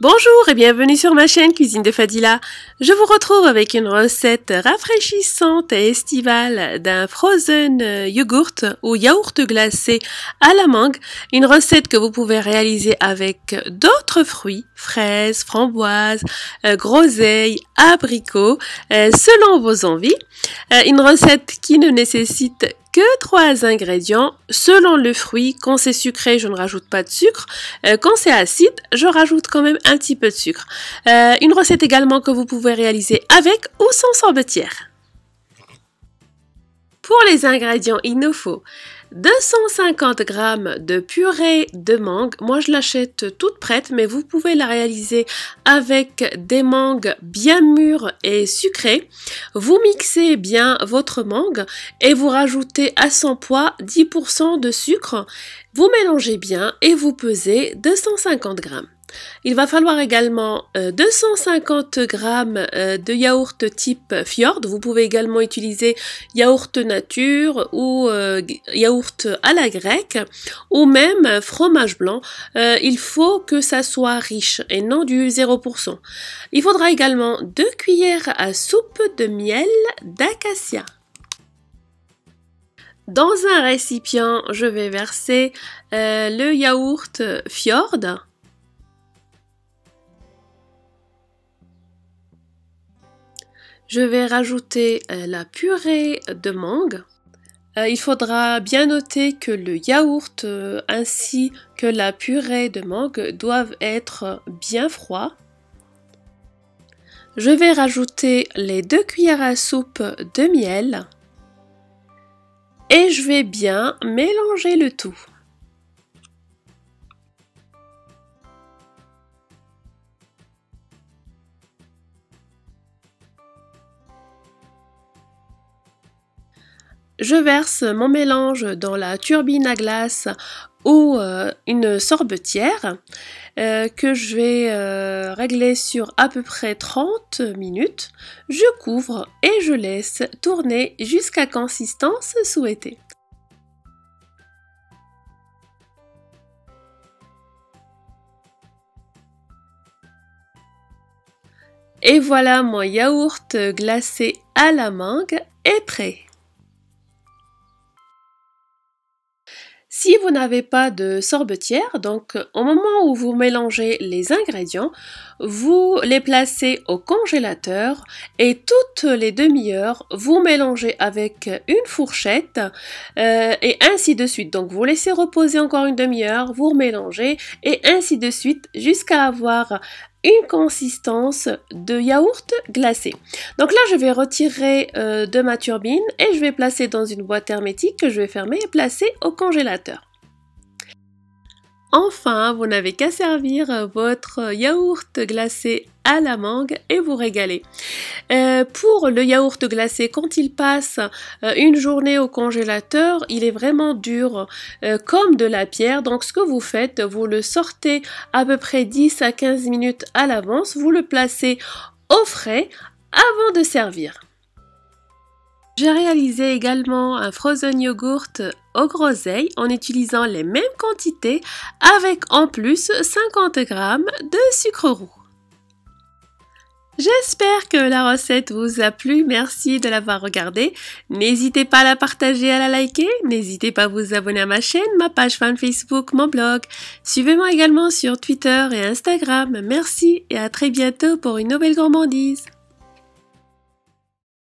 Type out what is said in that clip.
Bonjour et bienvenue sur ma chaîne Cuisine de Fadila. Je vous retrouve avec une recette rafraîchissante et estivale d'un frozen yogurt ou yaourt glacé à la mangue. Une recette que vous pouvez réaliser avec d'autres fruits, fraises, framboises, groseilles, abricots, selon vos envies. Une recette qui ne nécessite que 3 ingrédients selon le fruit. Quand c'est sucré, je ne rajoute pas de sucre. Quand c'est acide, je rajoute quand même un petit peu de sucre. Une recette également que vous pouvez réaliser avec ou sans sorbetière. Pour les ingrédients, il nous faut 250 g de purée de mangue. Moi, je l'achète toute prête, mais vous pouvez la réaliser avec des mangues bien mûres et sucrées. Vous mixez bien votre mangue et vous rajoutez à son poids 10% de sucre. Vous mélangez bien et vous pesez 250 g. Il va falloir également 250 g de yaourt type Fjord. Vous pouvez également utiliser yaourt nature ou yaourt à la grecque ou même fromage blanc. Il faut que ça soit riche et non du 0%. Il faudra également 2 cuillères à soupe de miel d'acacia. Dans un récipient, je vais verser le yaourt Fjord. Je vais rajouter la purée de mangue. Il faudra bien noter que le yaourt ainsi que la purée de mangue doivent être bien froids. Je vais rajouter les 2 cuillères à soupe de miel et je vais bien mélanger le tout. Je verse mon mélange dans la turbine à glace ou une sorbetière que je vais régler sur à peu près 30 minutes. Je couvre et je laisse tourner jusqu'à consistance souhaitée. Et voilà, mon yaourt glacé à la mangue est prêt. Si vous n'avez pas de sorbetière, donc au moment où vous mélangez les ingrédients, vous les placez au congélateur et toutes les demi-heures, vous mélangez avec une fourchette et ainsi de suite. Donc vous laissez reposer encore une demi-heure, vous remélangez et ainsi de suite jusqu'à avoir une consistance de yaourt glacé. Donc là, je vais retirer de ma turbine et je vais placer dans une boîte hermétique que je vais fermer et placer au congélateur. Enfin, vous n'avez qu'à servir votre yaourt glacé à la mangue et vous régaler. Pour le yaourt glacé, quand il passe une journée au congélateur, il est vraiment dur comme de la pierre. Donc ce que vous faites, vous le sortez à peu près 10 à 15 minutes à l'avance, vous le placez au frais avant de servir. J'ai réalisé également un frozen yogurt aux groseilles en utilisant les mêmes quantités avec en plus 50 g de sucre roux. J'espère que la recette vous a plu, merci de l'avoir regardée. N'hésitez pas à la partager, à la liker, n'hésitez pas à vous abonner à ma chaîne, ma page fan Facebook, mon blog. Suivez-moi également sur Twitter et Instagram. Merci et à très bientôt pour une nouvelle gourmandise.